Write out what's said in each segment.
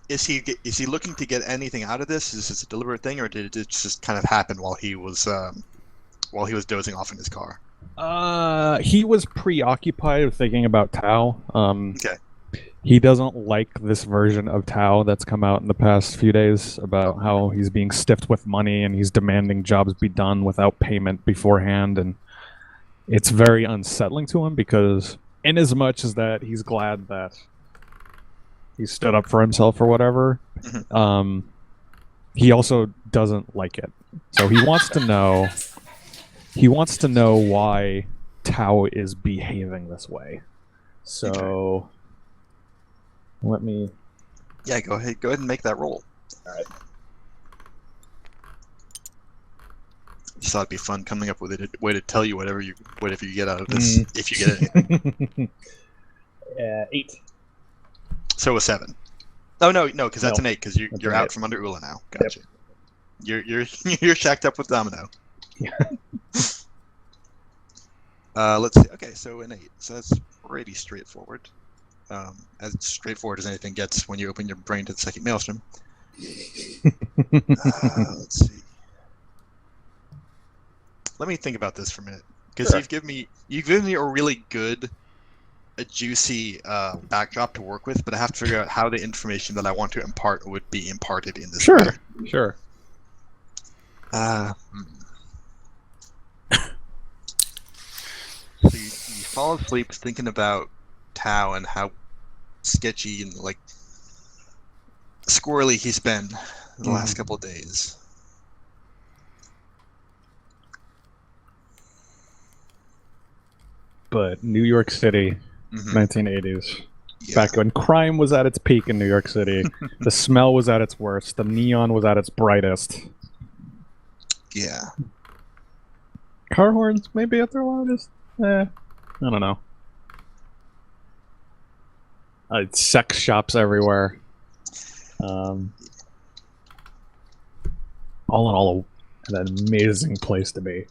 is he looking to get anything out of this? Is this a deliberate thing, or did it just kind of happen while he was dozing off in his car? He was preoccupied thinking about Tao. Okay. He doesn't like this version of Tao that's come out in the past few days about how he's being stiffed with money and he's demanding jobs be done without payment beforehand, and it's very unsettling to him because, in as much as that he's glad that he stood up for himself or whatever, he also doesn't like it. So he wants to know. He wants to know why Tao is behaving this way. So. Okay. Let me. Yeah, go ahead. Go ahead and make that roll. All right. Just thought it'd be fun coming up with a way to tell you whatever you get out of this, if you get anything. 8. So a 7. Oh no, because that's an 8 because you're out from under Ula now. Gotcha. Yep. You're shacked up with Domino. Yeah. Let's see. Okay, so an 8. So that's pretty straightforward. As straightforward as anything gets when you open your brain to the second maelstrom. Let's see. Let me think about this for a minute, because you've given me a really good, a juicy backdrop to work with, but I have to figure out how the information that I want to impart would be imparted in this. Sure. So you fall asleep thinking about Tao and how sketchy and like squirrely he's been the last couple of days. But New York City, 1980s. Yeah. Back when crime was at its peak in New York City, the smell was at its worst, the neon was at its brightest. Yeah. Car horns maybe at their loudest? I don't know. Sex shops everywhere. All in all, an amazing place to be.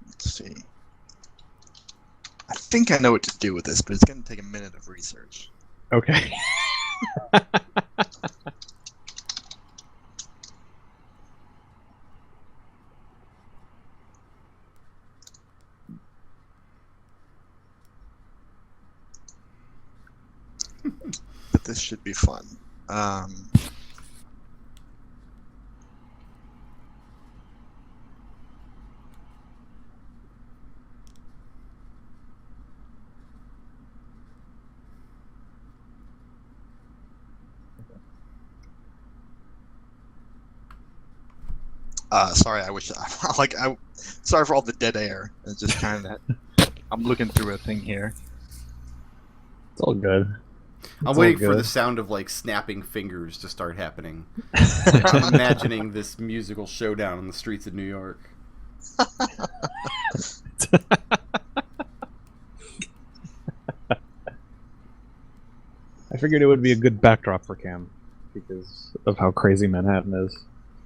Let's see. I think I know what to do with this, but it's going to take a minute of research. Okay. But this should be fun. Sorry, sorry for all the dead air. It's just kind of I'm looking through a thing here. It's all good. I'm waiting for the sound of like snapping fingers to start happening. I'm imagining this musical showdown in the streets of New York. I figured it would be a good backdrop for Cam because of how crazy Manhattan is.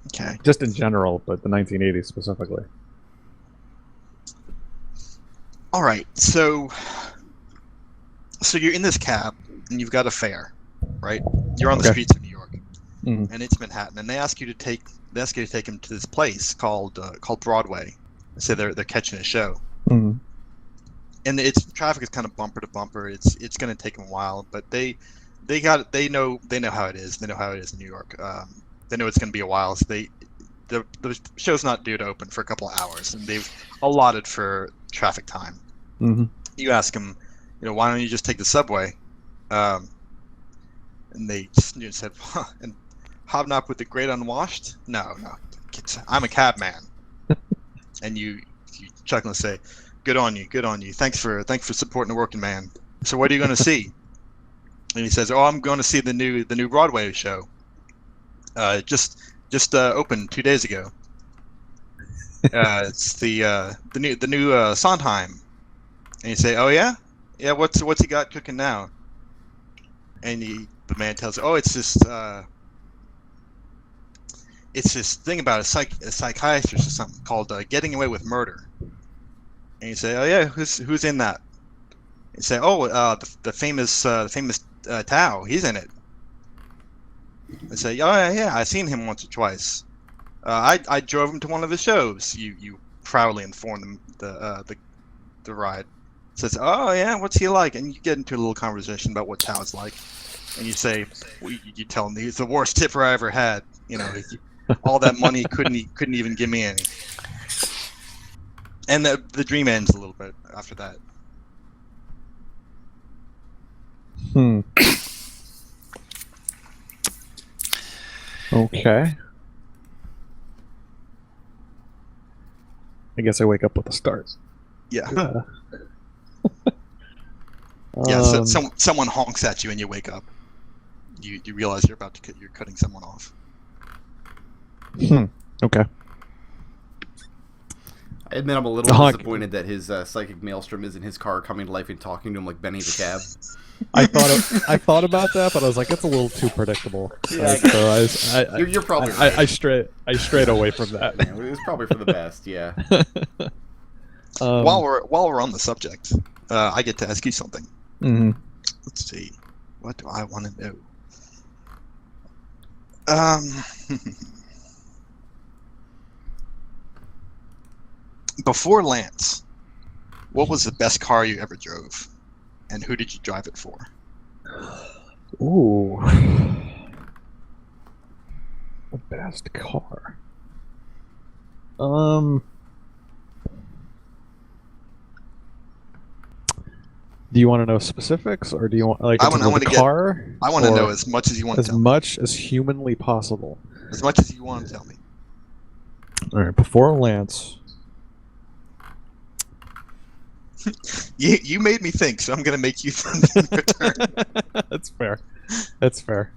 Okay. Just in general, but the 1980s specifically. All right, so you're in this cab and you've got a fare, right? You're on the streets of New York, and it's Manhattan, and they ask you to take him to this place called Broadway. They say they're catching a show, and its traffic is kind of bumper to bumper. It's going to take them a while, but they know how it is. They know how it is in New York. They know it's going to be a while, so the show's not due to open for a couple of hours, and they've allotted for traffic time. You ask them, why don't you just take the subway? And they said, and hobnob with the great unwashed? No, I'm a cab man. And you chuckle and say, good on you. Thanks for supporting the working man. So what are you going to see? And he says, I'm going to see the new Broadway show. Just opened 2 days ago. It's the new Sondheim. And you say, oh yeah, what's he got cooking now? And the man tells you, it's this thing about a psychiatrist or something called Getting Away with Murder. And you say, oh yeah, who's in that? You say, the famous Tao, he's in it. They say, "Oh yeah, I seen him once or twice. I drove him to one of the shows." You proudly inform them the ride. Says, "Oh yeah, what's he like?" And you get into a little conversation about what Tao's like, and you say, you tell him he's the worst tipper I ever had. You know, all that money couldn't even give me any. And the dream ends a little bit after that. Okay. I guess I wake up with a start. Yeah. Yeah. So someone honks at you and you wake up. You realize you're cutting someone off. Okay. I admit I'm a little disappointed that his psychic maelstrom isn't his car coming to life and talking to him like Benny the Cab. I thought about that, but I was like, it's a little too predictable. Yeah, so you're probably right. I strayed away from that. Yeah, it was probably for the best. Yeah. While we're on the subject, I get to ask you something. Mm-hmm. Let's see. What do I want to know? Before Lance, what was the best car you ever drove, and who did you drive it for? Ooh, the best car. Do you want to know specifics, or do you want I want to car? I want to know as much as you want. As much as humanly possible. As much as you want to tell me. All right, before Lance. You made me think, so I'm going to make you think in return. That's fair. That's fair.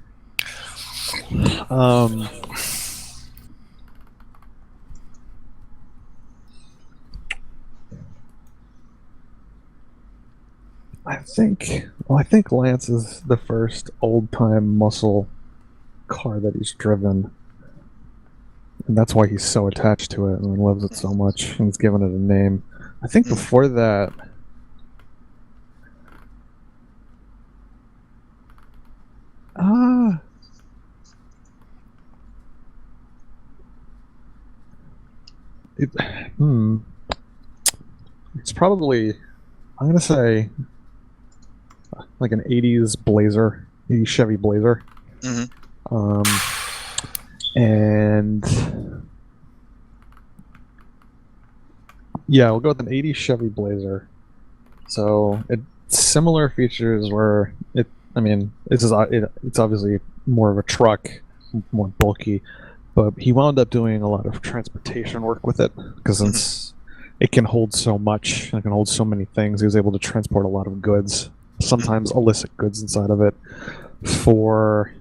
I think Lance is the first old-time muscle car that he's driven. And that's why he's so attached to it and loves it so much and he's given it a name. I think before that, it's probably, I'm gonna say, like an '80s Blazer, '80s Chevy Blazer. Mm-hmm. And yeah, we'll go with an '80s Chevy Blazer. So similar features where it's obviously more of a truck, more bulky, but he wound up doing a lot of transportation work with it because since it can hold so much and it can hold so many things, he was able to transport a lot of goods, sometimes illicit goods inside of it for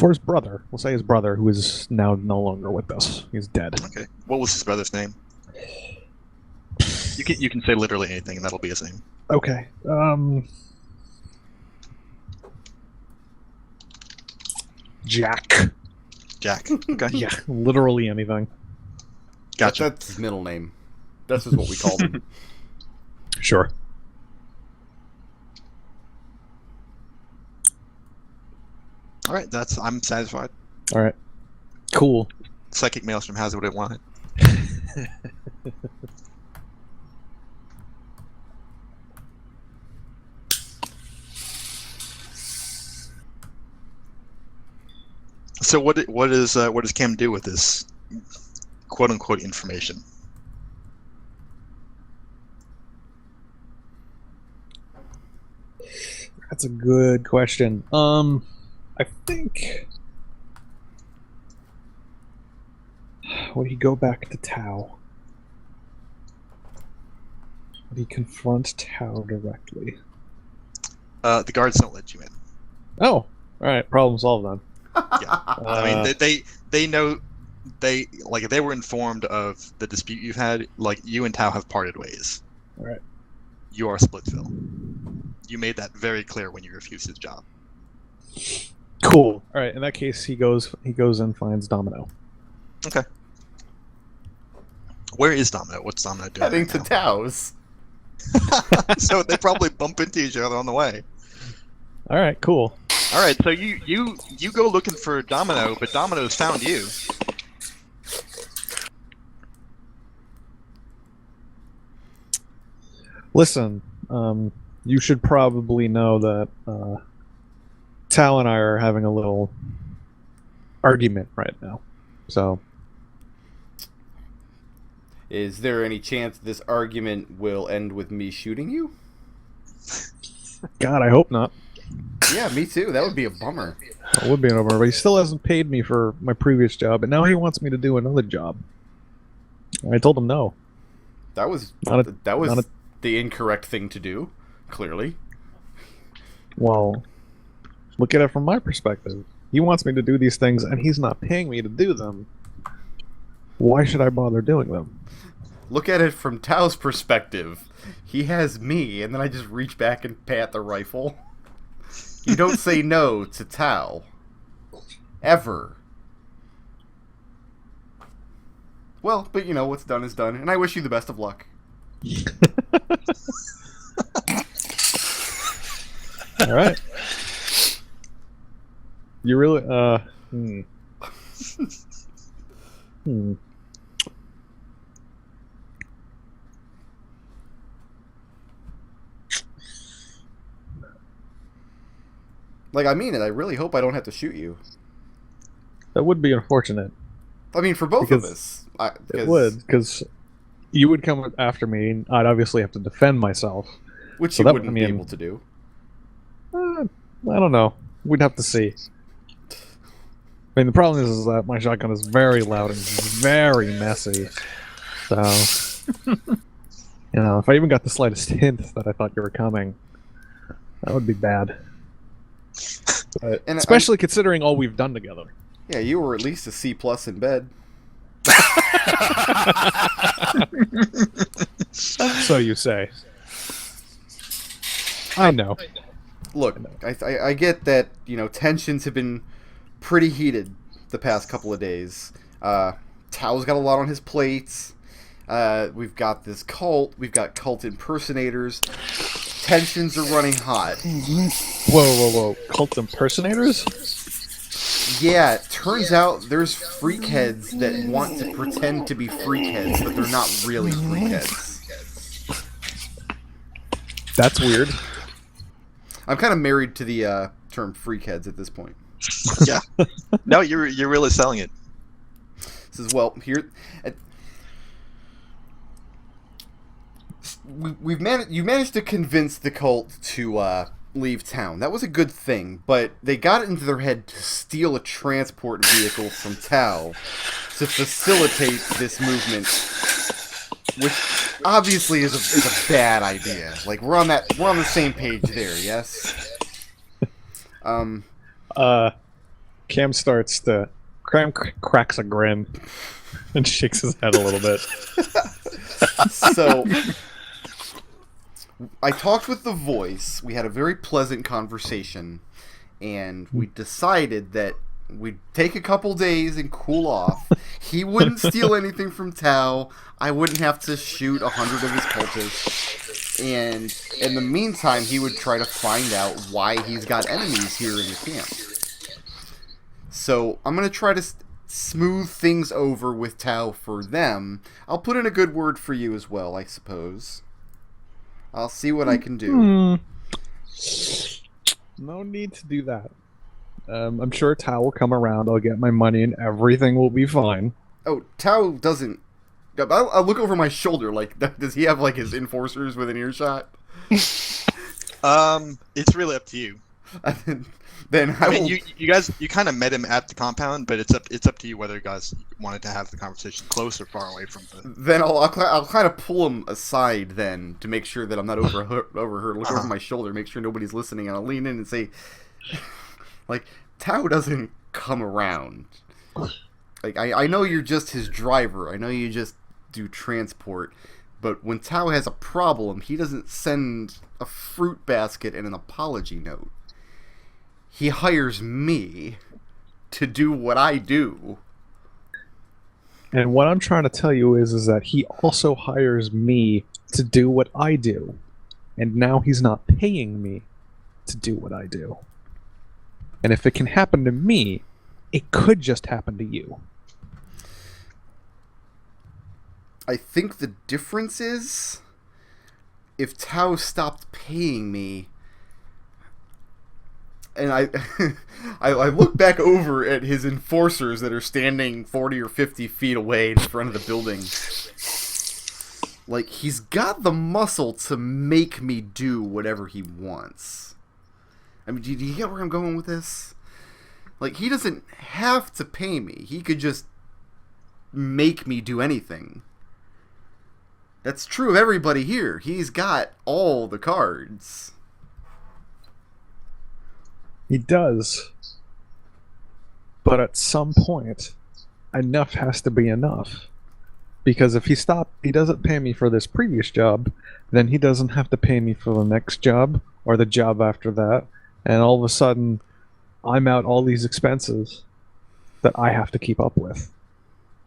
his brother. We'll say his brother, who is now no longer with us. He's dead. Okay. What was his brother's name? You can say literally anything, and that'll be his name. Okay. Jack. Jack. Okay. Yeah, literally anything. Gotcha. That's his middle name. That's just what we called him. Sure. All right, I'm satisfied. All right. Cool. Psychic Maelstrom has what it wanted. So what does Cam do with this quote unquote information? That's a good question. I think would he go back to Tao? Would he confront Tao directly? The guards don't let you in. Oh, all right. Problem solved then. Yeah, I mean they know they were informed of the dispute you've had. Like you and Tao have parted ways. All right. You are Splitsville. You made that very clear when you refused his job. Cool. All right. In that case, he goes and finds Domino. Okay. Where is Domino? What's Domino doing? Heading to Tao's. So they probably bump into each other on the way. All right, cool. All right, so you go looking for Domino, but Domino's found you. Listen, you should probably know that Tal and I are having a little argument right now. So, is there any chance this argument will end with me shooting you? God, I hope not. Yeah, me too. That would be a bummer. It would be an over, but he still hasn't paid me for my previous job, and now he wants me to do another job. I told him no. That was the incorrect thing to do, clearly. Well, look at it from my perspective. He wants me to do these things, and he's not paying me to do them. Why should I bother doing them? Look at it from Tao's perspective. He has me, and then I just reach back and pat the rifle. You don't say no to Tao. Ever. Well, but you know, what's done is done, and I wish you the best of luck. All right. You really, Like, I mean it. I really hope I don't have to shoot you. That would be unfortunate. I mean, for both of us. It would, because you would come after me, and I'd obviously have to defend myself. Which so you wouldn't be able to do. I don't know. We'd have to see. I mean, the problem is that my shotgun is very loud and very messy. So, if I even got the slightest hint that I thought you were coming, that would be bad. But especially considering all we've done together. Yeah, you were at least a C+ in bed. So you say. I know. Look, I get that, tensions have been pretty heated the past couple of days. Tao's got a lot on his plates. We've got this cult. We've got cult impersonators. Tensions are running hot. Whoa. Cult impersonators? Yeah, it turns out there's freakheads that want to pretend to be freakheads, but they're not really freakheads. That's weird. I'm kind of married to the term freakheads at this point. Yeah. No, you're really selling it. This is, well, here... you managed to convince the cult to leave town. That was a good thing, but they got it into their head to steal a transport vehicle from Tao to facilitate this movement, which obviously is a bad idea. Like, we're on the same page there, yes? Cam starts to... Cam cracks a grin and shakes his head a little bit. So... I talked with the voice. We had a very pleasant conversation, and we decided that we'd take a couple days and cool off. He wouldn't steal anything from Tao. I wouldn't have to shoot 100 of his cultists. And in the meantime, he would try to find out why he's got enemies here in the camp. So I'm going to try to smooth things over with Tao for them. I'll put in a good word for you as well, I suppose. I'll see what I can do. No need to do that. I'm sure Tao will come around, I'll get my money, and everything will be fine. Oh, Tao doesn't... I'll look over my shoulder, like, does he have, like, his enforcers within earshot? It's really up to you. Then I mean, you kind of met him at the compound, but it's up to you whether you guys wanted to have the conversation close or far away from the... Then I'll kind of pull him aside then to make sure that I'm not overheard. Look over my shoulder, make sure nobody's listening, and I'll lean in and say, like, Tao doesn't come around. Like, I know you're just his driver. I know you just do transport. But when Tao has a problem, he doesn't send a fruit basket and an apology note. He hires me to do what I do. And what I'm trying to tell you is that he also hires me to do what I do. And now he's not paying me to do what I do. And if it can happen to me, it could just happen to you. I think the difference is, if Tao stopped paying me, and I look back over at his enforcers that are standing 40 or 50 feet away in front of the building. Like, he's got the muscle to make me do whatever he wants. I mean, do you get where I'm going with this? Like, he doesn't have to pay me. He could just make me do anything. That's true of everybody here. He's got all the cards. He does. But at some point, enough has to be enough. Because if he doesn't pay me for this previous job, then he doesn't have to pay me for the next job, or the job after that, and all of a sudden, I'm out all these expenses that I have to keep up with.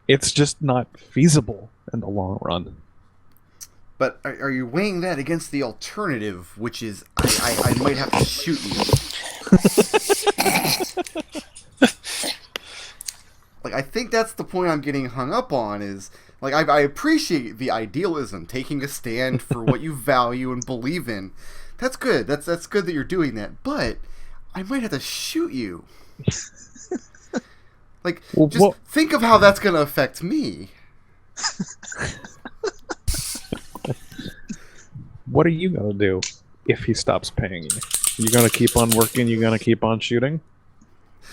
It's just not feasible in the long run. But are you weighing that against the alternative, which is I might have to shoot you? Like, I think that's the point I'm getting hung up on, is, like, I appreciate the idealism, taking a stand for what you value and believe in. That's good. That's good that you're doing that. But I might have to shoot you. Like, well, just think of how that's going to affect me. What are you going to do if he stops paying you? You going to keep on working? You going to keep on shooting?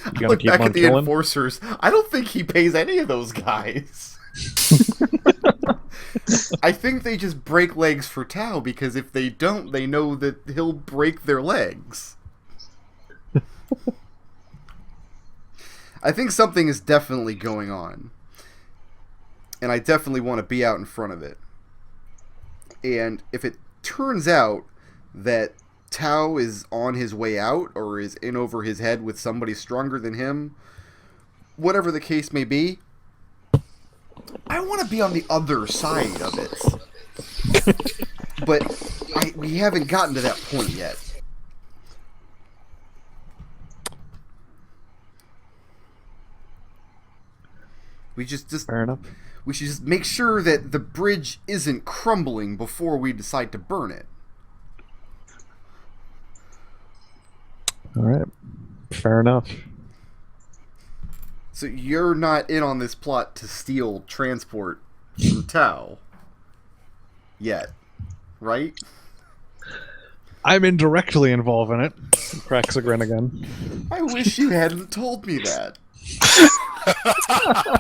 You going to keep back on at the killing? Enforcers. I don't think he pays any of those guys. I think they just break legs for Tao, because if they don't, they know that he'll break their legs. I think something is definitely going on. And I definitely want to be out in front of it. And if it turns out that Tao is on his way out, or is in over his head with somebody stronger than him, whatever the case may be, I want to be on the other side of it. But we haven't gotten to that point yet. We just fair enough. We should just make sure that the bridge isn't crumbling before we decide to burn it. All right. Fair enough. So you're not in on this plot to steal transport from Tao yet, right? I'm indirectly involved in it. Cracks a grin again. I wish you hadn't told me that.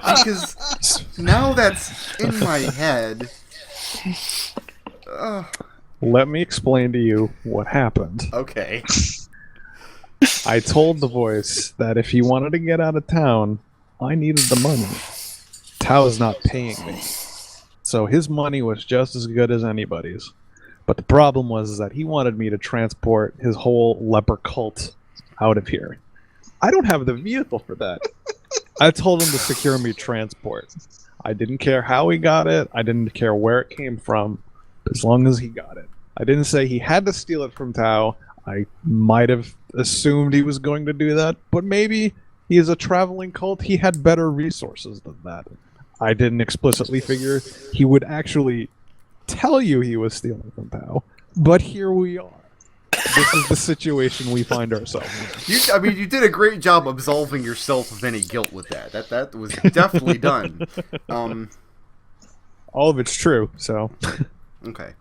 Because now that's in my head. Let me explain to you what happened. Okay. I told the voice that if he wanted to get out of town, I needed the money. Tao is not paying me. So his money was just as good as anybody's. But the problem was that he wanted me to transport his whole leper cult out of here. I don't have the vehicle for that. I told him to secure me transport. I didn't care how he got it. I didn't care where it came from, as long as he got it. I didn't say he had to steal it from Tao. I might have assumed he was going to do that, but maybe he is a traveling cult. He had better resources than that. I didn't explicitly figure he would actually tell you he was stealing from Tao, but here we are. This is the situation we find ourselves in. You did a great job absolving yourself of any guilt with that. That was definitely done. All of it's true, so. Okay.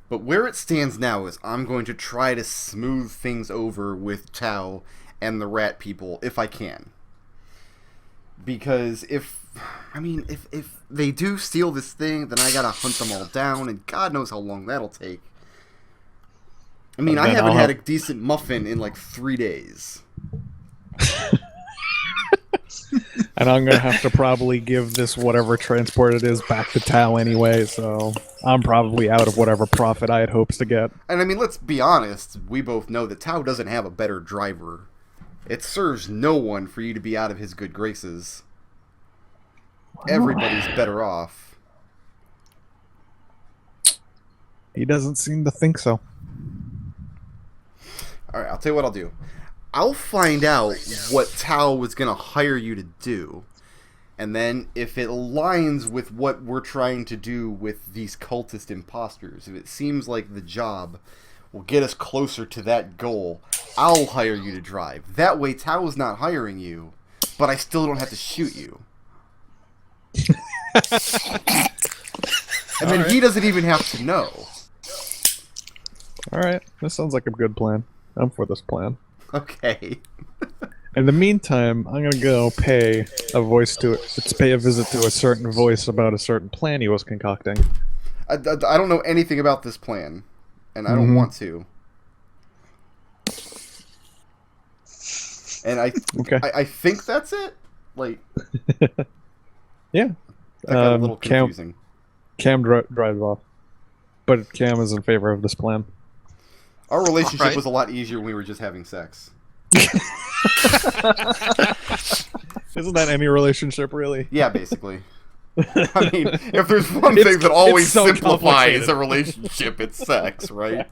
But where it stands now is I'm going to try to smooth things over with Tao and the rat people if I can. Because if they do steal this thing, then I gotta hunt them all down, and God knows how long that'll take. I mean, I haven't had a decent muffin in like 3 days. And I'm going to have to probably give this whatever transport it is back to Tao anyway, so I'm probably out of whatever profit I had hopes to get. And I mean, let's be honest, we both know that Tao doesn't have a better driver. It serves no one for you to be out of his good graces. everybody's better off. He doesn't seem to think so. Alright, I'll tell you what I'll do. I'll find out what Tao was going to hire you to do. And then, if it aligns with what we're trying to do with these cultist imposters, if it seems like the job will get us closer to that goal, I'll hire you to drive. That way, Tao is not hiring you, but I still don't have to shoot you. And then he doesn't even have to know. Alright, this sounds like a good plan. I'm for this plan. Okay. In the meantime, I'm gonna go pay a visit to a certain voice about a certain plan he was concocting. I don't know anything about this plan, and I don't want to. And I think that's it. Like, yeah, that got a little confusing. Cam drives off, but Cam is in favor of this plan. Our relationship was a lot easier when we were just having sex. Isn't that any relationship, really? Yeah, basically. I mean, if there's one thing that always so simplifies a relationship, it's sex, right?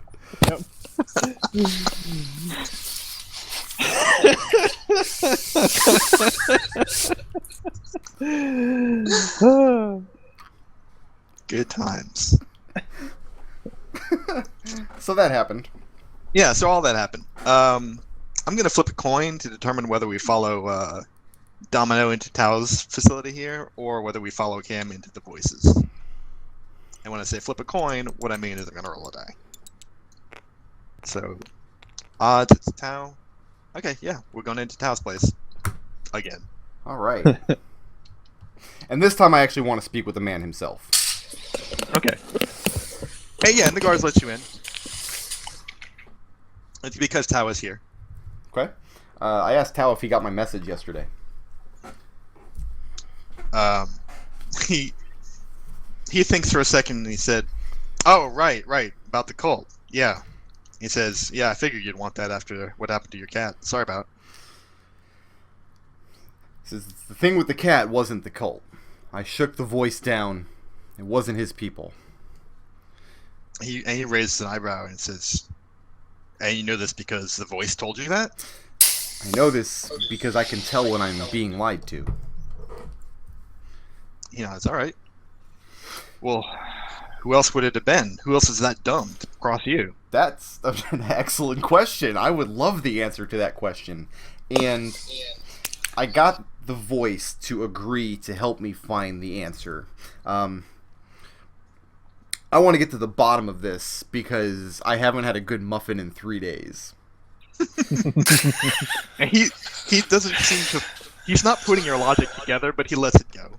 Yep. Good times. So that happened. Yeah, so all that happened. I'm going to flip a coin to determine whether we follow Domino into Tao's facility here, or whether we follow Cam into the voices. And when I say flip a coin, what I mean is I'm going to roll a die. So, odds, it's Tao. Okay, yeah, we're going into Tao's place. Again. All right. And this time I actually want to speak with the man himself. Okay. Hey, yeah, and the guards let you in. It's because Tao is here. Okay. I asked Tao if he got my message yesterday. He thinks for a second and he said, "Oh, right, about the cult. Yeah." He says, "Yeah, I figured you'd want that after what happened to your cat. Sorry about it." He says, the thing with the cat wasn't the cult. I shook the voice down. It wasn't his people. He raises an eyebrow and says, "And you know this because the voice told you that?" I know this because I can tell when I'm being lied to. You know, it's all right. Well, who else would it have been? Who else is that dumb to cross you? That's an excellent question. I would love the answer to that question. And I got the voice to agree to help me find the answer. I want to get to the bottom of this because I haven't had a good muffin in 3 days. And he doesn't seem to... He's not putting your logic together, but he lets it go.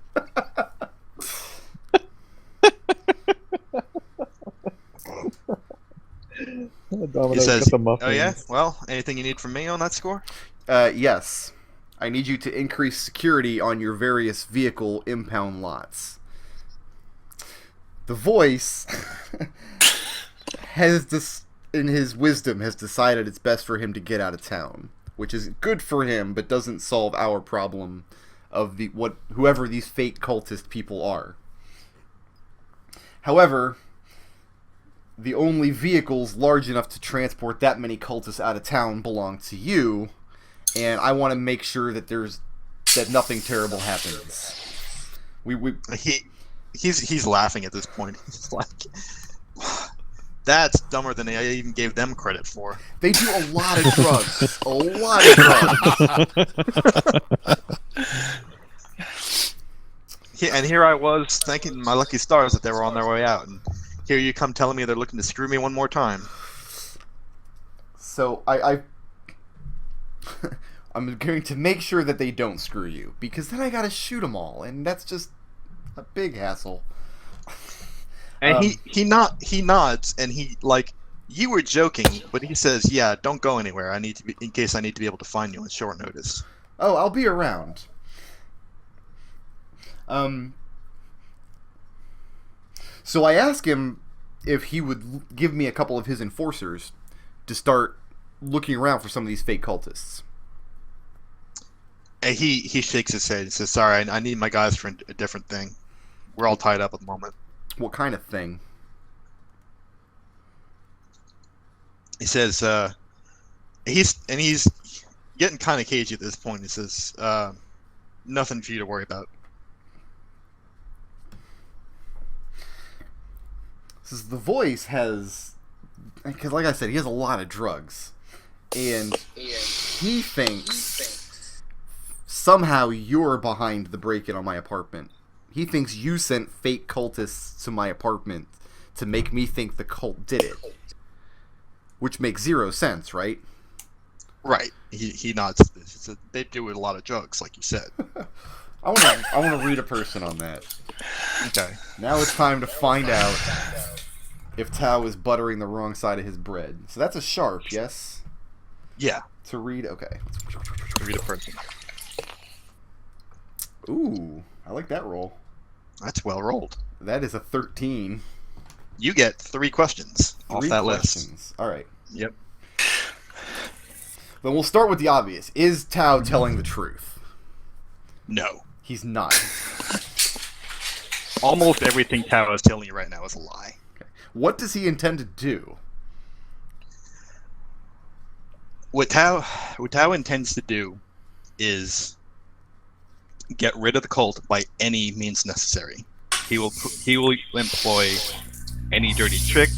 He says, "Oh yeah? Well, anything you need from me on that score?" Yes. I need you to increase security on your various vehicle impound lots. The voice in his wisdom, has decided it's best for him to get out of town, which is good for him, but doesn't solve our problem of whoever these fake cultist people are. However, the only vehicles large enough to transport that many cultists out of town belong to you, and I want to make sure that nothing terrible happens. He's laughing at this point. He's like, "That's dumber than I even gave them credit for." They do a lot of drugs. A lot of drugs. And here I was thanking my lucky stars that they were on their way out, and here you come telling me they're looking to screw me one more time. So I'm going to make sure that they don't screw you, because then I gotta shoot them all, and that's just a big hassle. And he nods, and he, like, you were joking, but he says, "Yeah, don't go anywhere. In case I need to be able to find you on short notice." Oh, I'll be around. So I asked him if he would give me a couple of his enforcers to start looking around for some of these fake cultists. And he shakes his head and says, "Sorry, I need my guys for a different thing. We're all tied up at the moment." What kind of thing? He says, he's getting kind of cagey at this point. He says, "Nothing for you to worry about." Says the voice has, because like I said, he has a lot of drugs, and he thinks somehow you're behind the break-in on my apartment. He thinks you sent fake cultists to my apartment to make me think the cult did it. Which makes zero sense, right? Right. He nods to this. He said, "They do a lot of drugs, like you said." I want to read a person on that. Okay. Now it's time to find out if Tao is buttering the wrong side of his bread. So that's a sharp, yes? Yeah. To read, okay. Read a person. Ooh, I like that roll. That's well rolled. That is a 13. You get 3 questions off that list. All right. Yep. Then we'll start with the obvious. Is Tao telling the truth? No. He's not. Almost everything Tao is telling you right now is a lie. Okay. What does he intend to do? What Tao intends to do is get rid of the cult by any means necessary. He will employ any dirty trick.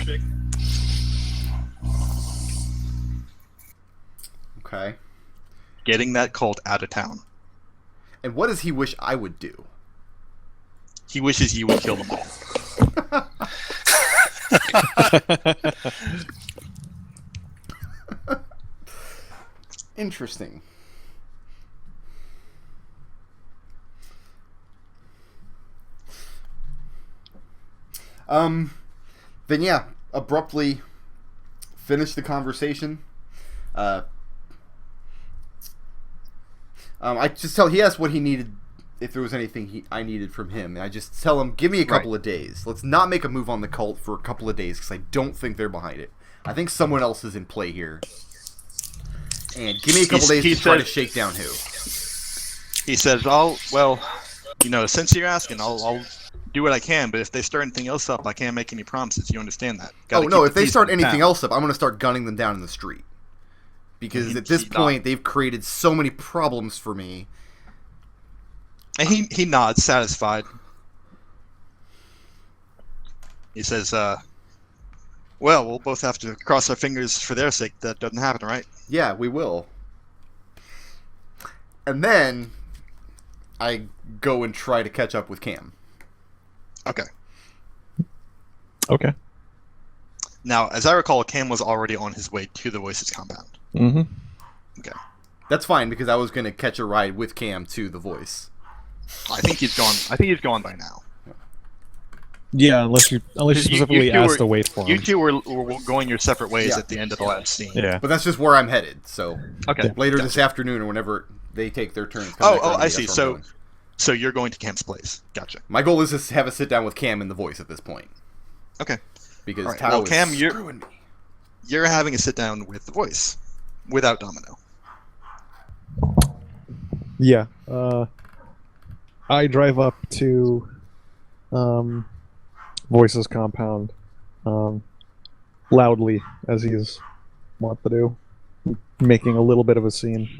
Okay. Getting that cult out of town. And what does he wish I would do? He wishes you would kill them all. Interesting. Then yeah, abruptly finish the conversation. I just tell he asked what he needed, if there was anything I needed from him, and I just tell him, give me a couple of days. Let's not make a move on the cult for a couple of days, because I don't think they're behind it. I think someone else is in play here. And give me a couple days to try to shake down who. He says, since you're asking, I'll do what I can, but if they start anything else up, I can't make any promises. You understand that? If they start anything else up, I'm going to start gunning them down in the street. Because at this point, they've created so many problems for me. And he nods, satisfied. He says, we'll both have to cross our fingers for their sake that doesn't happen, right? Yeah, we will. And then I go and try to catch up with Cam. Okay. Now, as I recall, Cam was already on his way to the Voices compound. Mm-hmm. Okay. That's fine, because I was going to catch a ride with Cam to the Voice. I think he's gone by now. Yeah, unless you specifically asked to wait for him. You two were going your separate ways at the end of the last scene. Yeah. But that's just where I'm headed, so... Okay. Later this afternoon, or whenever they take their turn. I see. So you're going to Cam's place. Gotcha. My goal is to have a sit-down with Cam in the Voice at this point. Okay. Because Tao is Cam, screwing me. You're having a sit-down with the Voice. Without Domino. Yeah. I drive up to Voice's compound loudly, as he's wont to do, making a little bit of a scene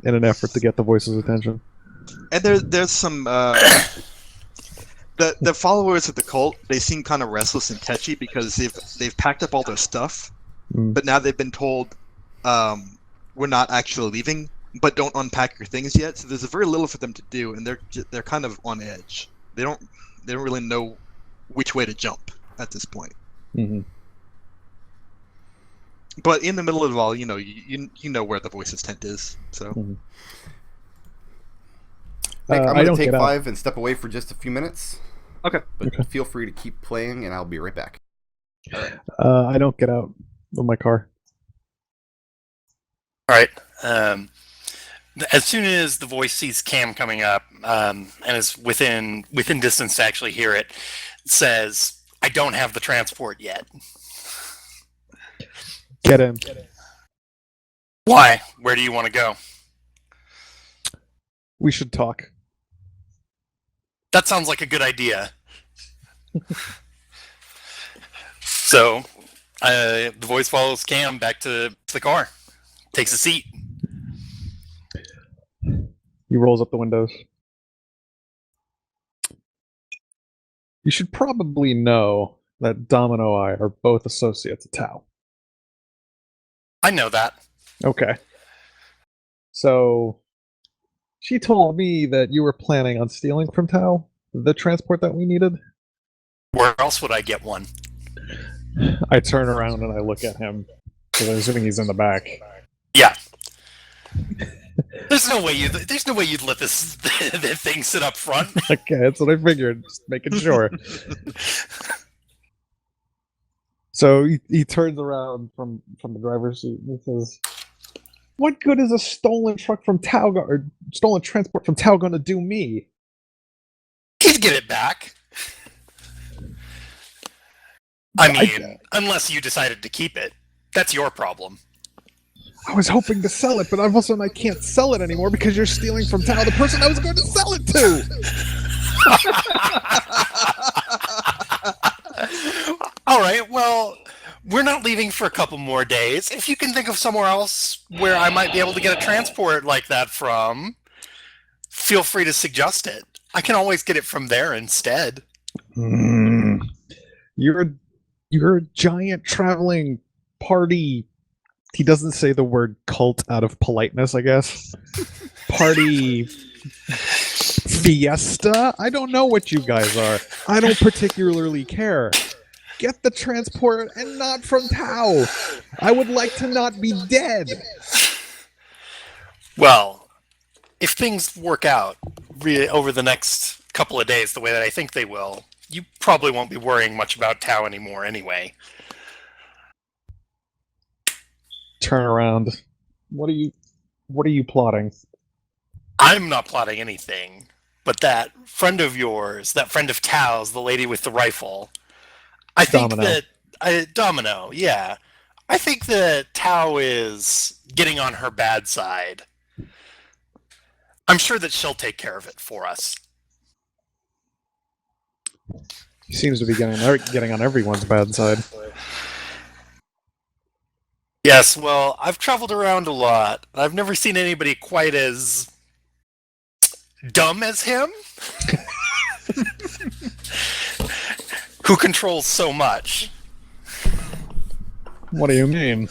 in an effort to get the Voice's attention. And there's some the followers of the cult. They seem kind of restless and tetchy because they've packed up all their stuff, but now they've been told we're not actually leaving, but don't unpack your things yet. So there's very little for them to do, and they're kind of on edge. They don't really know which way to jump at this point. Mm-hmm. But in the middle of it all, you know where the Voices tent is. So Mm-hmm. Nick, I'm going to take 5 and step away for just a few minutes. Okay. But feel free to keep playing, and I'll be right back. I don't get out of my car. All right. As soon as the Voice sees Cam coming up, and is within distance to actually hear it, it says, "I don't have the transport yet." Get in. Why? Where do you want to go? We should talk. That sounds like a good idea. So, the voice follows Cam back to the car. Takes a seat. He rolls up the windows. You should probably know that Domino and I are both associates at Tau. I know that. Okay. So, she told me that you were planning on stealing from Tau the transport that we needed. Where else would I get one? I turn around and I look at him, because I'm assuming he's in the back. Yeah. There's no way you'd let this thing sit up front. Okay, that's what I figured. Just making sure. So he turns around from the driver's seat and says, "What good is a stolen truck from Tau or stolen transport from Tau going to do me?" He'd get it back. I mean, unless you decided to keep it. That's your problem. I was hoping to sell it, but all of a sudden I can't sell it anymore because you're stealing from Tau, the person I was going to sell it to! Alright, well, we're not leaving for a couple more days. If you can think of somewhere else where I might be able to get a transport like that from, feel free to suggest it. I can always get it from there instead. You're a giant traveling party. He doesn't say the word cult out of politeness, I guess. Party fiesta? I don't know what you guys are. I don't particularly care. Get the transport and not from Tau. I would like to not be dead. Well, if things work out over the next couple of days the way that I think they will, you probably won't be worrying much about Tau anymore anyway. Turn around. What are you plotting? I'm not plotting anything, but that friend of yours, that friend of Tau's, the lady with the rifle, I think Domino. Domino, yeah. I think that Tau is getting on her bad side. I'm sure that she'll take care of it for us. He seems to be getting on everyone's bad side. Yes, well, I've traveled around a lot. I've never seen anybody quite as dumb as him. Who controls so much. What do you mean?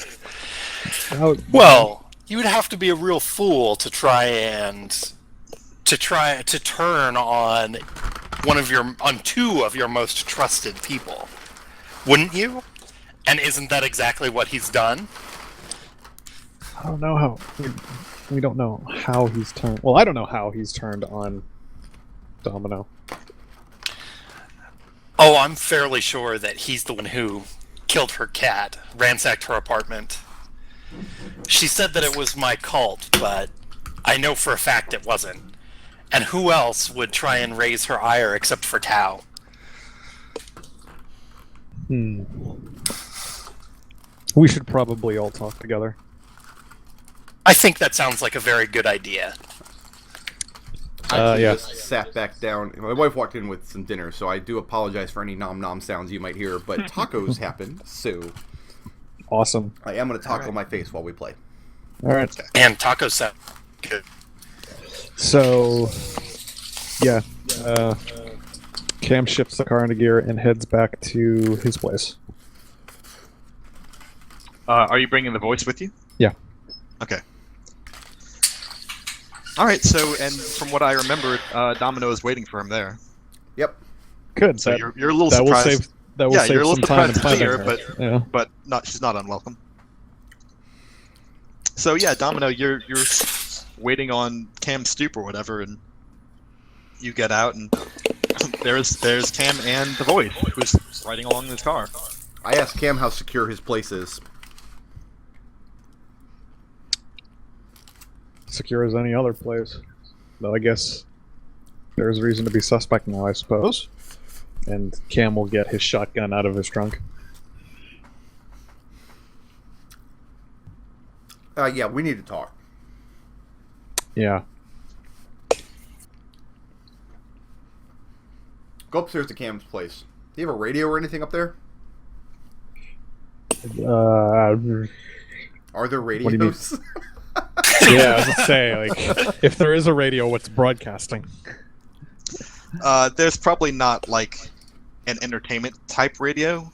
Well, you would have to be a real fool to turn on two of your most trusted people. Wouldn't you? And isn't that exactly what he's done? I don't know how. We don't know how he's turned. Well, I don't know how he's turned on Domino. Oh, I'm fairly sure that he's the one who killed her cat, ransacked her apartment. She said that it was my cult, but I know for a fact it wasn't. And who else would try and raise her ire except for Tau? We should probably all talk together. I think that sounds like a very good idea. I just sat back down. My wife walked in with some dinner, so I do apologize for any nom-nom sounds you might hear, but tacos happened, so... Awesome. I am going to taco my face while we play. Alright. And taco sound good. So... yeah. Cam shifts the car into gear and heads back to his place. Are you bringing the voice with you? Yeah. Okay. All right. So, and from what I remember, Domino is waiting for him there. Yep. Good. So you're a little surprised. That will Yeah, save you're a some little time in surprised to planning see her, her. but she's not unwelcome. So yeah, Domino, you're waiting on Cam's stoop or whatever, and you get out, and there's Cam and the voice who's riding along in his car. I asked Cam how secure his place is. Secure as any other place. Though I guess there's reason to be suspect now, I suppose. And Cam will get his shotgun out of his trunk. Yeah, we need to talk. Yeah. Go upstairs to Cam's place. Do you have a radio or anything up there? Are there radios? What do you mean? Yeah, I was gonna say, like, if there is a radio, what's broadcasting? There's probably not like an entertainment type radio,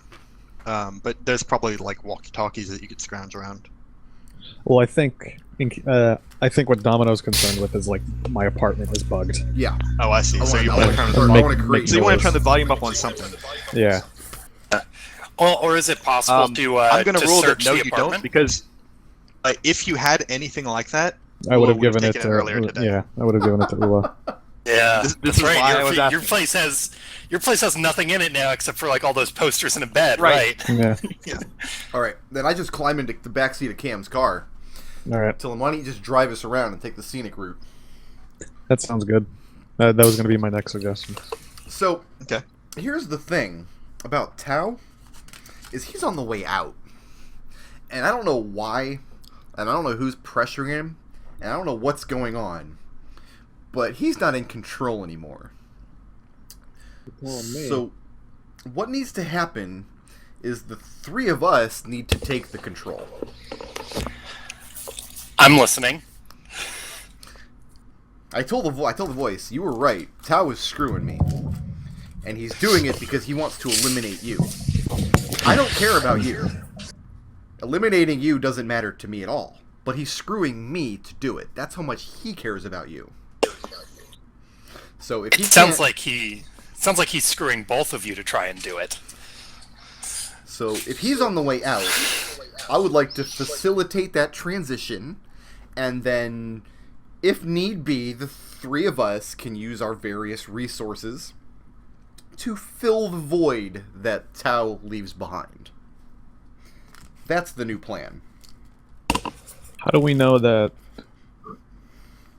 but there's probably like walkie-talkies that you could scrounge around. Well, I think what Domino's concerned with is like my apartment is bugged. Yeah. Oh, I see. So you I want to turn the volume up on something. Yeah. Or is it possible to I'm going to to rule that search no, the you apartment? don't, because if you had anything like that, I would have Ula given it taken to earlier today. Yeah, I would have given it to Ula. Yeah, This that's is right. why I was Your asking. place has nothing in it now except for like all those posters in a bed, Right. right? Yeah. All right, then I just climb into the backseat of Cam's car. All right. Tell him, why don't you just drive us around and take the scenic route? That sounds good. That was going to be my next suggestion. So, Okay. here's the thing about Tao, is he's on the way out. And I don't know why, and I don't know who's pressuring him, and I don't know what's going on. But he's not in control anymore. So, what needs to happen is the three of us need to take the control. I'm listening. I told the voice, you were right. Tao is screwing me. And he's doing it because he wants to eliminate you. I don't care about you. Eliminating you doesn't matter to me at all. But he's screwing me to do it. That's how much he cares about you. So if he Sounds like he's screwing both of you to try and do it. So if he's on the way out, I would like to facilitate that transition, and then, if need be, the three of us can use our various resources to fill the void that Tao leaves behind. That's the new plan. How do we know that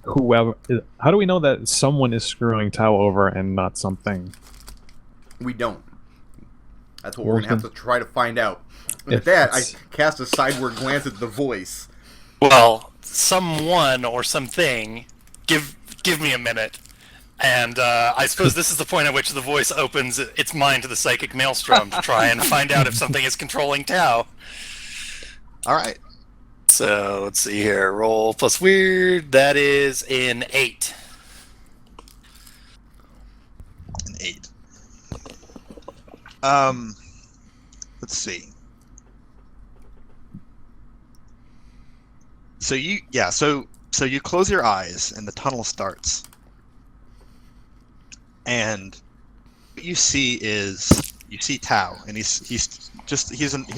how do we know that someone is screwing Tao over and not something? We don't. That's what we're going to have to try to find out. And at that, I cast a sideward glance at the voice. Well, someone or something, give me a minute. And I suppose this is the point at which the voice opens its mind to the psychic maelstrom to try and find out if something is controlling Tao. All right. So, let's see here. Roll plus weird. That is an 8. An 8. Let's see. So you close your eyes and the tunnel starts. And what you see Tao, and he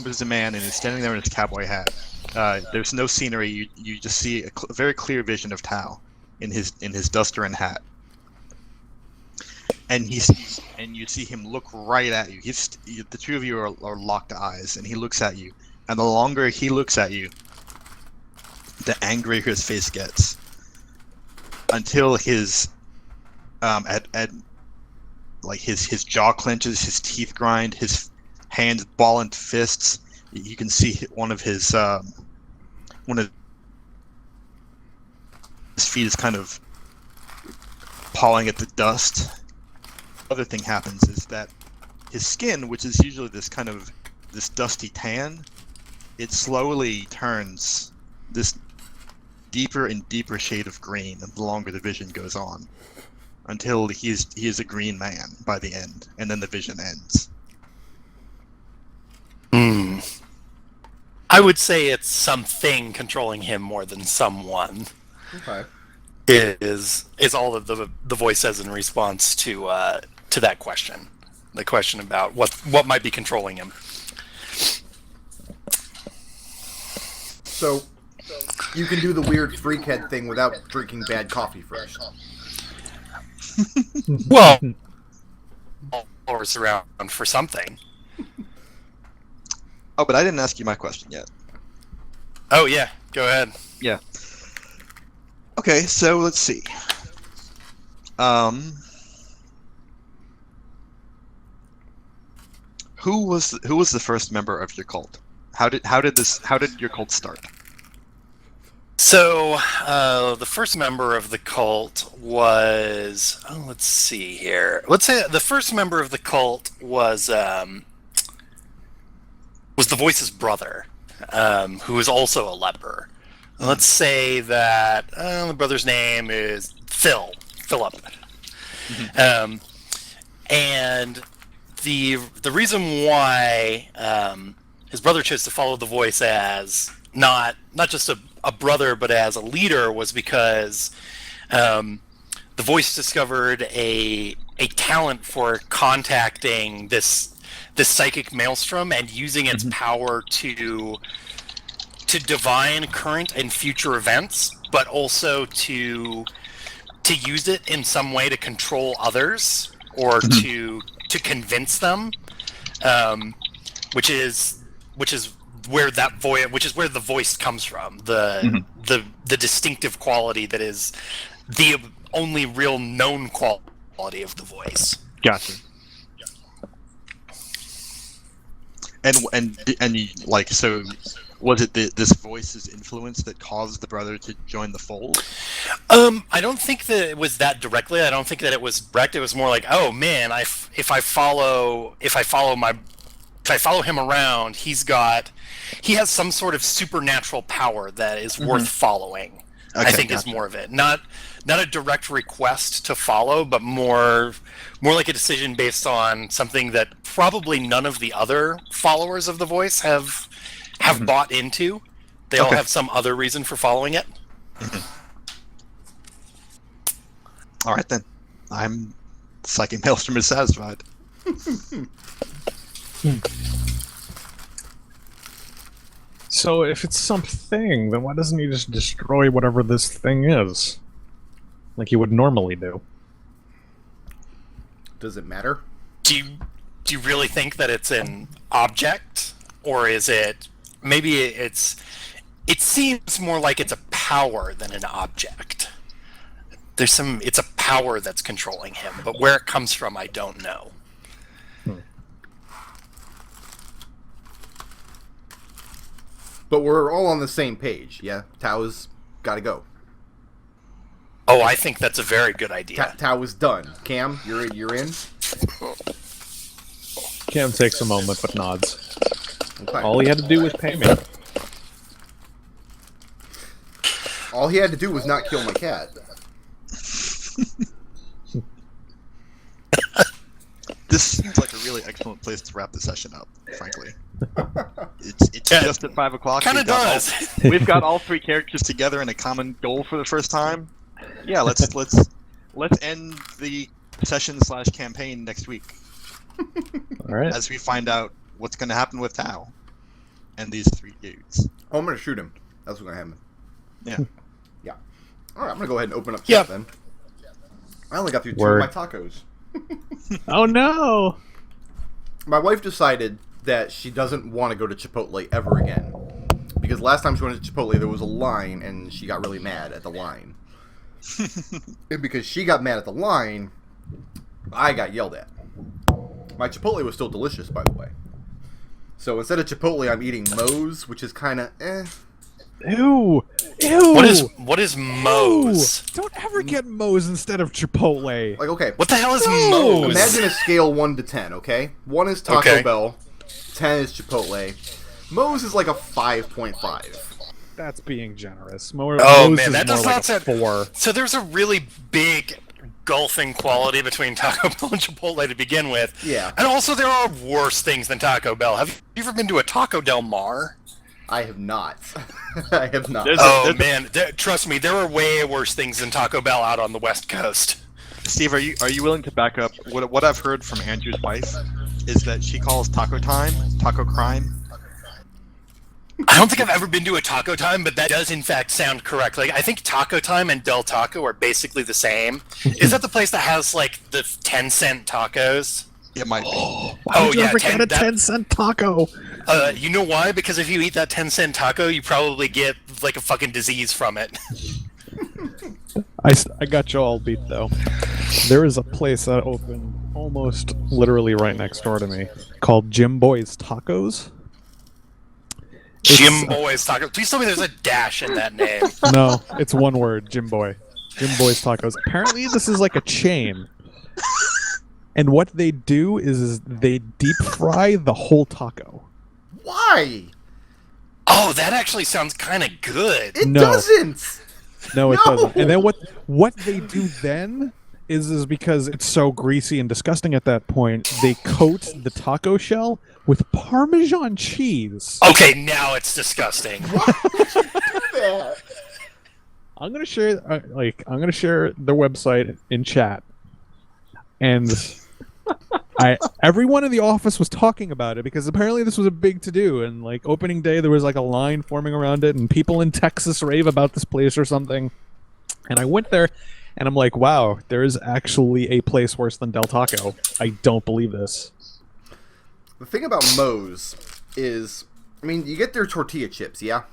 was a man and he's standing there in his cowboy hat. There's no scenery. You just see a very clear vision of Tao in his duster and hat. And you see him look right at you. The two of you are locked eyes, and he looks at you. And the longer he looks at you, the angrier his face gets, until his his jaw clenches, his teeth grind, his hands ball into fists. You can see one of his feet is kind of pawing at the dust. Other thing happens is that his skin, which is usually this dusty tan, it slowly turns this deeper and deeper shade of green the longer the vision goes on, until he is a green man by the end, and then the vision ends. I would say it's something controlling him more than someone. Okay. Is all that the voice says in response to that question. The question about what might be controlling him. So, you can do the weird freak head thing without drinking bad coffee first. Well, or around for something. Oh, but I didn't ask you my question yet. Oh yeah, go ahead. Yeah. Okay, so let's see. Who was the first member of your cult? How did your cult start? So, the first member of the cult was... Oh, let's see here. Let's say the first member of the cult was the Voice's brother, who was also a leper. Let's say that the brother's name is Philip. Mm-hmm. And the reason why his brother chose to follow the Voice as not just a brother, but as a leader, was because the Voice discovered a talent for contacting this psychic maelstrom and using its power to divine current and future events, but also to use it in some way to control others or to convince them, which is where the Voice comes from, the distinctive quality that is the only real known quality of the Voice. Gotcha. And like, so was it this Voice's influence that caused the brother to join the fold? I don't think that it was that directly. I don't think that it was direct. It was more like, oh man, if I follow him around, he has some sort of supernatural power that is worth following. Okay, I think is more of it. Not a direct request to follow, but more like a decision based on something that probably none of the other followers of the Voice have bought into. They all have some other reason for following it. All right then, I'm Psychic Maelstrom is satisfied. So if it's something, then why doesn't he just destroy whatever this thing is? Like you would normally do. Does it matter? Do you really think that it's an object? Or is it... Maybe it seems more like it's a power than an object. It's a power that's controlling him, but where it comes from, I don't know. But we're all on the same page, yeah? Tao's gotta go. Oh, I think that's a very good idea. Tao is done. Cam, you're in? Cam takes a moment but nods. Okay. All he had to do was pay me. All he had to do was not kill my cat. This seems like a really excellent place to wrap the session up, frankly. It's just at 5 o'clock. Kind of does. We've got all three characters together in a common goal for the first time. Yeah, let's end the session/campaign next week. All right. As we find out what's going to happen with Tao and these three dudes. Oh, I'm going to shoot him. That's what's going to happen. Yeah. Yeah. All right, I'm going to go ahead and open up chat then. I only got through 2 of my tacos. Oh no! My wife decided that she doesn't want to go to Chipotle ever again. Because last time she went to Chipotle, there was a line, and she got really mad at the line. And because she got mad at the line, I got yelled at. My Chipotle was still delicious, by the way. So instead of Chipotle, I'm eating Moe's, which is kind of Ew! Ew! What is Moe's? Ew. Don't ever get Moe's instead of Chipotle. Like, okay. What the hell is Moe's? Imagine a scale 1 to 10, okay? 1 is Taco Bell, 10 is Chipotle. Moe's is like a 5.5. That's being generous. Oh Moe's man, is that does more not like a 4. So there's a really big gulfing quality between Taco Bell and Chipotle to begin with. Yeah. And also there are worse things than Taco Bell. Have you ever been to a Taco Del Mar? I have not. I have not. Trust me, there are way worse things than Taco Bell out on the West Coast. Steve, are you willing to back up? What I've heard from Andrew's wife is that she calls taco time taco crime. I don't think I've ever been to a Taco Time, but that does in fact sound correct. Like, I think Taco Time and Del Taco are basically the same. Is that the place that has like the 10-cent tacos? It might be. Oh yeah, get a 10-cent taco. You know why? Because if you eat that 10-cent taco, you probably get like a fucking disease from it. I got you all beat though. There is a place that opened almost literally right next door to me called Jim Boy's Tacos. Jim Boy's Taco. Please tell me there's a dash in that name. No, it's one word, Jim Boy. Jim Boy's Tacos. Apparently, this is like a chain. And what they do is they deep fry the whole taco. Why? Oh, that actually sounds kind of good. It doesn't. No, it doesn't. And then what they do then is because it's so greasy and disgusting at that point, they coat the taco shell with Parmesan cheese. Okay, now it's disgusting. I'm gonna share their website in chat, and everyone in the office was talking about it because apparently this was a big to-do, and like opening day there was like a line forming around it, and people in Texas rave about this place or something. And I went there, and I'm like, wow, there is actually a place worse than Del Taco. I don't believe this. The thing about Moe's is, I mean, you get their tortilla chips, yeah?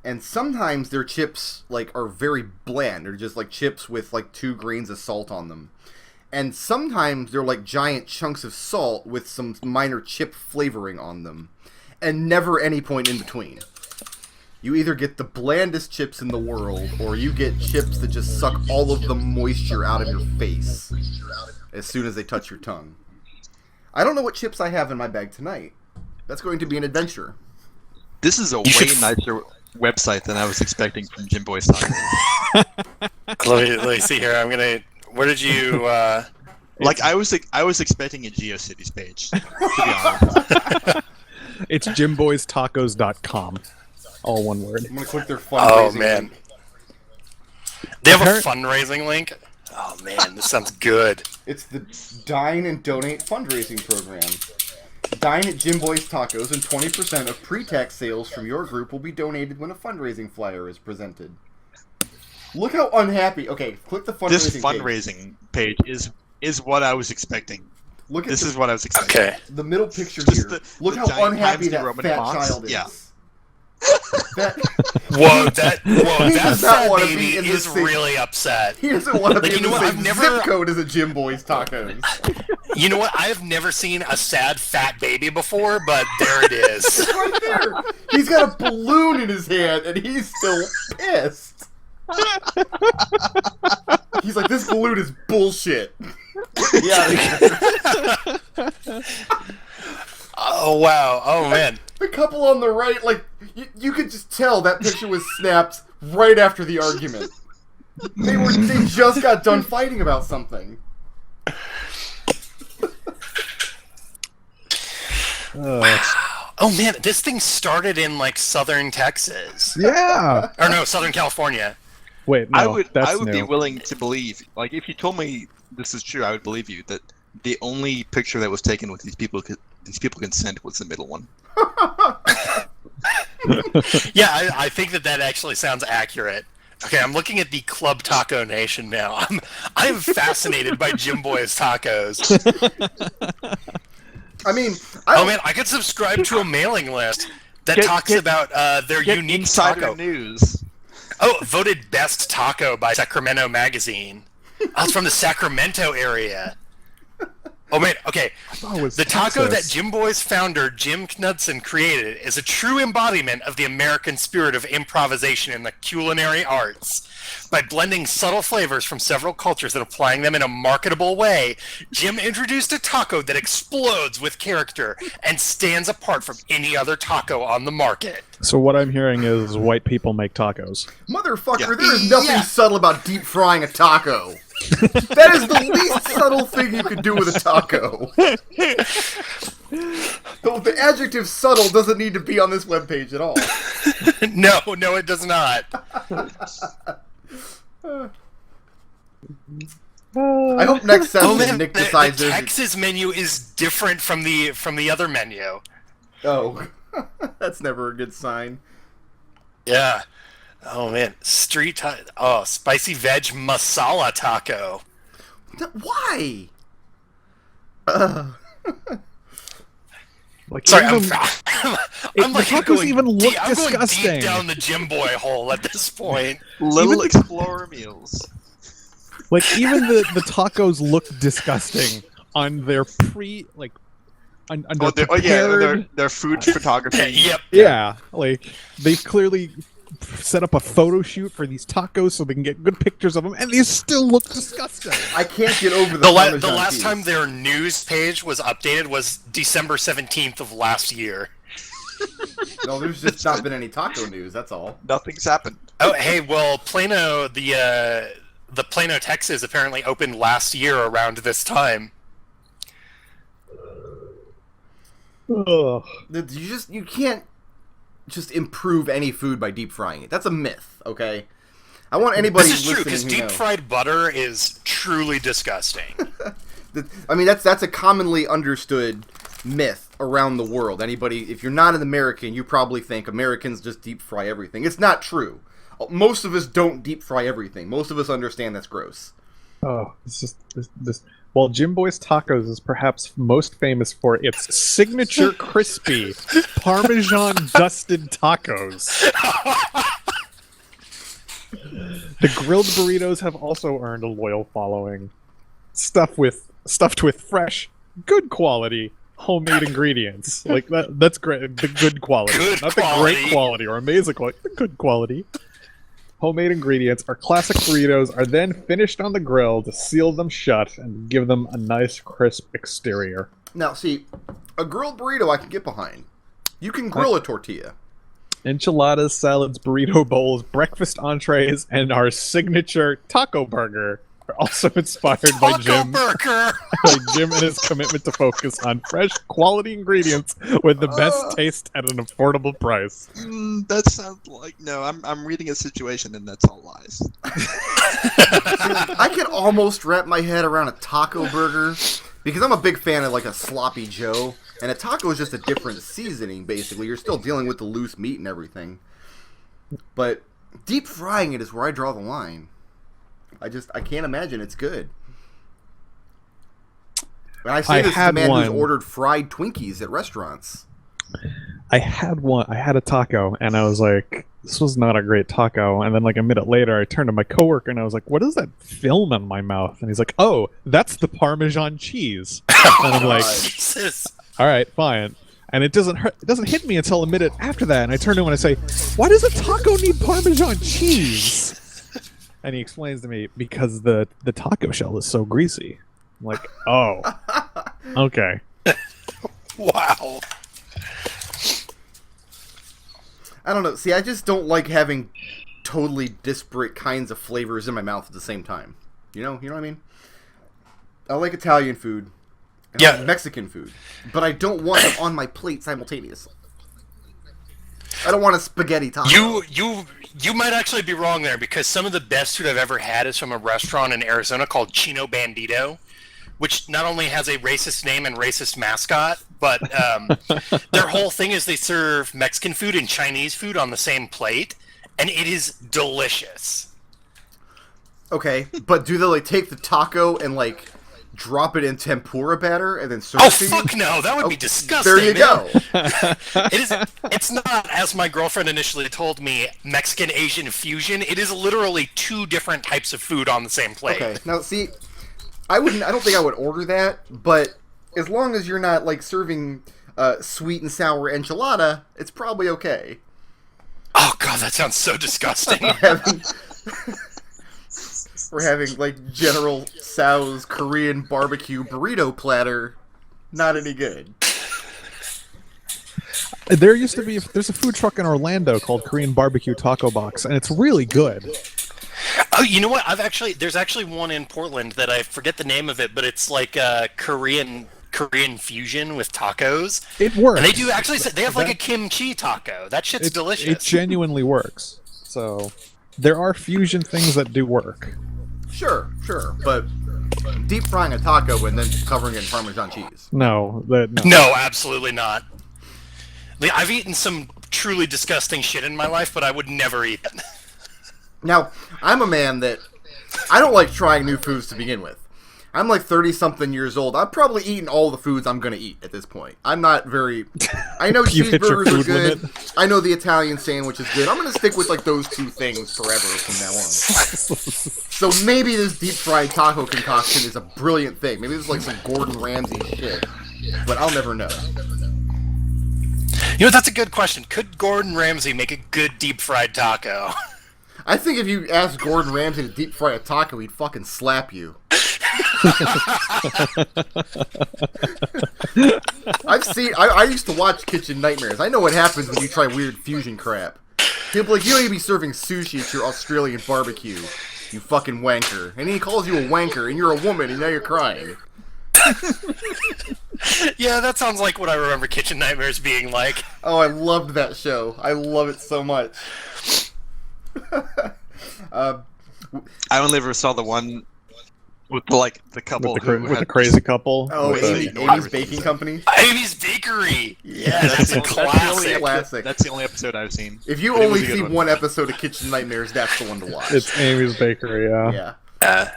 And sometimes their chips, like, are very bland. They're just, like, chips with, like, 2 grains of salt on them. And sometimes they're, like, giant chunks of salt with some minor chip flavoring on them. And never any point in between. You either get the blandest chips in the world, or you get chips that just suck all of the moisture out of your face as soon as they touch your tongue. I don't know what chips I have in my bag tonight. That's going to be an adventure. This is a way nicer website than I was expecting from Jim Boy's Tacos. Let me see here. Where did you? Like I was expecting a GeoCities page. To be honest. It's jimboystacos.com. All one word. I'm gonna click their fundraising link. They have a fundraising link. Oh man, this sounds good. It's the Dine and Donate fundraising program. Dine at Jim Boy's Tacos, and 20% of pre-tax sales from your group will be donated when a fundraising flyer is presented. Look how unhappy. Okay, click the fundraising page. This fundraising page is what I was expecting. This is what I was expecting. Okay. The middle picture Just here. Look how unhappy that fat child is. Yeah. That fat baby is really upset. He doesn't want to be in the same zip code as a Jim Boy's Tacos. You know what? I have never seen a sad fat baby before, but there it is. It's right there. He's got a balloon in his hand, and he's still pissed. He's like, this balloon is bullshit. Oh, wow. Oh, man. The couple on the right, like, you could just tell that picture was snapped right after the argument. They just got done fighting about something. Wow. Oh, man, this thing started in, like, southern Texas. Yeah. Or no, southern California. Wait, no, I would be willing to believe, like, if you told me this is true, I would believe you, that the only picture that was taken with these people consent was the middle one. Yeah, I think that actually sounds accurate. Okay, I'm looking at the Club Taco Nation now. I'm fascinated by Jim Boy's Tacos. I mean, man, I could subscribe to a mailing list that talks about their unique taco news. Oh, voted best taco by Sacramento Magazine. Oh, it's from the Sacramento area. Oh man, okay. The taco that Jim Boy's founder Jim Knudsen created is a true embodiment of the American spirit of improvisation in the culinary arts. By blending subtle flavors from several cultures and applying them in a marketable way, Jim introduced a taco that explodes with character and stands apart from any other taco on the market. So what I'm hearing is white people make tacos. Motherfucker, there is nothing subtle about deep frying a taco. That is the least subtle thing you could do with a taco. The adjective subtle doesn't need to be on this webpage at all. No, it does not. I hope next session Nick decides the Texas menu is different from the other menu. Oh, that's never a good sign. Yeah. Oh man, spicy veg masala taco. Why? Like, sorry, I'm like tacos even look disgusting. I'm going deep down the Jim Boy hole at this point. Little Explorer meals. Like even the tacos look disgusting on their underprepared. Their food photography. Yep. Yeah, like they clearly set up a photo shoot for these tacos so they can get good pictures of them, and they still look disgusting. I can't get over The Parmesan last cheese. time their news page was updated was December 17th of last year. No, there's just not been any taco news. That's all. Nothing's happened. Oh, hey, well, Plano, the Plano, Texas, apparently opened last year around this time. Ugh. You can't just improve any food by deep frying it. That's a myth, okay? I want anybody This is true, listening because who deep knows. fried butter is truly disgusting. I mean, that's a commonly understood myth around the world. Anybody, if you're not an American, you probably think Americans just deep fry everything. It's not true. Most of us don't deep fry everything. Most of us understand that's gross. Oh, it's just this. Well, Jim Boy's Tacos is perhaps most famous for its signature crispy Parmesan dusted tacos. The grilled burritos have also earned a loyal following, stuffed with fresh, good quality homemade ingredients. Like that's great. The good quality, not the great quality or amazing quality. The good quality. Homemade ingredients, our classic burritos are then finished on the grill to seal them shut and give them a nice crisp exterior. Now, see, a grilled burrito I can get behind. You can grill a tortilla. Enchiladas, salads, burrito bowls, breakfast entrees, and our signature taco burger are also inspired by Jim. Burger! By Jim and his commitment to focus on fresh, quality ingredients with the best taste at an affordable price. That sounds like I'm reading a situation and that's all lies. I can almost wrap my head around a taco burger because I'm a big fan of like a sloppy Joe, and a taco is just a different seasoning. Basically, you're still dealing with the loose meat and everything, but deep frying it is where I draw the line. I can't imagine it's good. And I say this as a man who's ordered fried Twinkies at restaurants. I had a taco, and I was like, this was not a great taco. And then like a minute later, I turned to my coworker, and I was like, what is that film in my mouth? And he's like, oh, that's the Parmesan cheese. And I'm like, Jesus. All right, fine. And it doesn't hit me until a minute after that. And I turn to him and I say, why does a taco need Parmesan cheese? And he explains to me, because the taco shell is so greasy. I'm like, oh, okay. Wow. I don't know. See, I just don't like having totally disparate kinds of flavors in my mouth at the same time. You know what I mean? I like Italian food. And I like Mexican food. But I don't want them on my plate simultaneously. I don't want a spaghetti taco. You might actually be wrong there, because some of the best food I've ever had is from a restaurant in Arizona called Chino Bandito, which not only has a racist name and racist mascot, but their whole thing is they serve Mexican food and Chinese food on the same plate, and it is delicious. Okay, but do they like take the taco and like drop it in tempura batter and then serve it to you? Oh fuck no, that would be disgusting. There you go. It's not, as my girlfriend initially told me, Mexican Asian fusion. It is literally two different types of food on the same plate. Okay, now see, I don't think I would order that, but as long as you're not like serving sweet and sour enchilada, it's probably okay. Oh god, that sounds so disgusting. We're having like General Tso's Korean barbecue burrito platter. Not any good. There's a food truck in Orlando called Korean Barbecue Taco Box, and it's really good. Oh, you know what? There's actually one in Portland that I forget the name of it, but it's like a Korean fusion with tacos. It works. And they have like a kimchi taco. That shit's delicious. It genuinely works. So there are fusion things that do work. Sure, but deep frying a taco and then covering it in Parmesan cheese. No. No, absolutely not. I've eaten some truly disgusting shit in my life, but I would never eat it. Now, I'm a man that I don't like trying new foods to begin with. I'm like 30-something years old. I've probably eaten all the foods I'm going to eat at this point. I'm not very... I know cheeseburgers are good. Limit. I know the Italian sandwich is good. I'm going to stick with like those two things forever from now on. So maybe this deep-fried taco concoction is a brilliant thing. Maybe this is like some Gordon Ramsay shit. but I'll never know. You know, that's a good question. Could Gordon Ramsay make a good deep fried taco? I think if you asked Gordon Ramsay to deep fry a taco, he'd fucking slap you. I used to watch Kitchen Nightmares. I know what happens when you try weird fusion crap. He'll be like, you don't even be serving sushi at your Australian barbecue, you fucking wanker. And he calls you a wanker, and you're a woman, and now you're crying. Yeah, that sounds like what I remember Kitchen Nightmares being like. Oh, I loved that show. I love it so much. I only ever saw the one with the couple with who the had crazy couple. Oh, Amy's Baking Company? Amy's Bakery! Yeah, that's a classic. Classic. That's the only episode I've seen. If you But it only was a good see one. one episode of Kitchen Nightmares, that's the one to watch. It's Amy's Bakery, yeah. Yeah.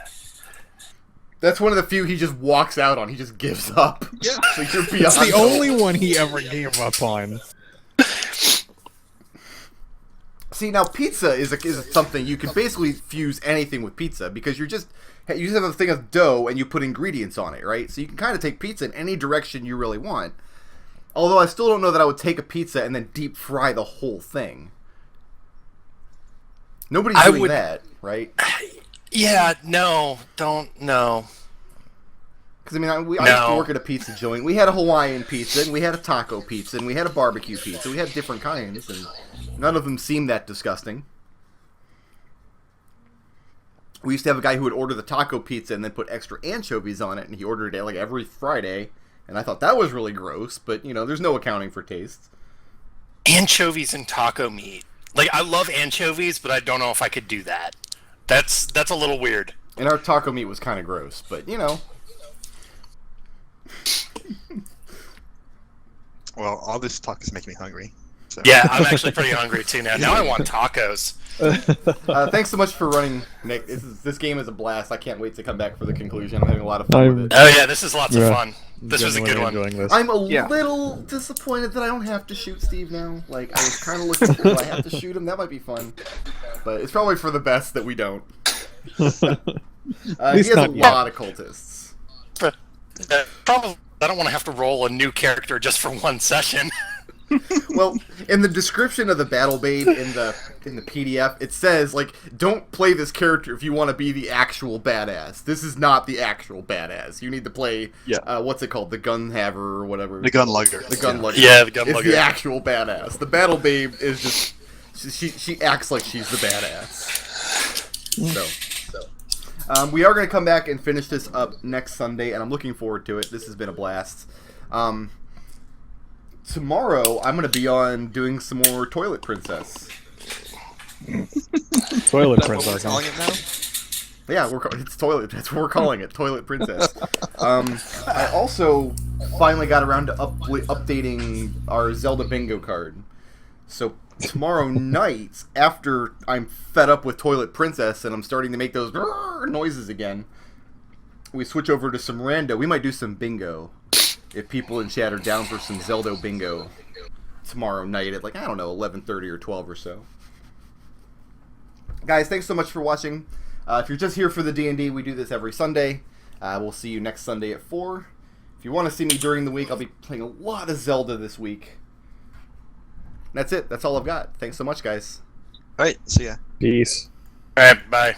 That's one of the few he just walks out on. He just gives up. Yeah. Like you're beyond It's the hope. only one he ever gave up on. See, now pizza is something you can basically fuse anything with pizza because you just have a thing of dough and you put ingredients on it, right? So you can kind of take pizza in any direction you really want. Although I still don't know that I would take a pizza and then deep fry the whole thing. Nobody's doing that, right? Yeah, no, don't, no. Because, I mean, I used to work at a pizza joint. We had a Hawaiian pizza, and we had a taco pizza, and we had a barbecue pizza. We had different kinds, and none of them seemed that disgusting. We used to have a guy who would order the taco pizza and then put extra anchovies on it, and he ordered it like every Friday. And I thought that was really gross, but, you know, there's no accounting for taste. Anchovies and taco meat. Like, I love anchovies, but I don't know if I could do that. That's a little weird. And our taco meat was kind of gross, but, you know. Well, all this talk is making me hungry. So. Yeah, I'm actually pretty hungry too now. Now I want tacos. Thanks so much for running, Nick. This game is a blast. I can't wait to come back for the conclusion. I'm having a lot of fun with it. Oh yeah, this is lots of fun. This was a good one. This. I'm a little disappointed that I don't have to shoot Steve now. Like, I was kind of looking for do I have to shoot him? That might be fun. But it's probably for the best that we don't. He has a lot of cultists. Probably, I don't want to have to roll a new character just for one session. Well, in the description of the Battlebabe in the PDF, it says, like, don't play this character if you want to be the actual badass. This is not the actual badass. You need to play, what's it called? The Gunhaver or whatever. The Gunlugger. The Gunlugger. Yeah, the Gunlugger. It's the actual badass. The Battlebabe is just... She acts like she's the badass. So. We are going to come back and finish this up next Sunday, and I'm looking forward to it. This has been a blast. Tomorrow, I'm going to be on doing some more Toilet Princess. Toilet That's what we're Princess. calling it now? Yeah, it's Toilet. That's what we're calling it, Toilet Princess. I also finally got around to updating our Zelda Bingo card. So tomorrow night, after I'm fed up with Toilet Princess and I'm starting to make those noises again, we switch over to some rando. We might do some bingo. If people in chat are down for some Zelda bingo tomorrow night at, like, I don't know, 11:30 or 12 or so. Guys, thanks so much for watching. If you're just here for the D&D, we do this every Sunday. We'll see you next Sunday at 4. If you want to see me during the week, I'll be playing a lot of Zelda this week. And that's it. That's all I've got. Thanks so much, guys. All right, see ya. Peace. All right, bye.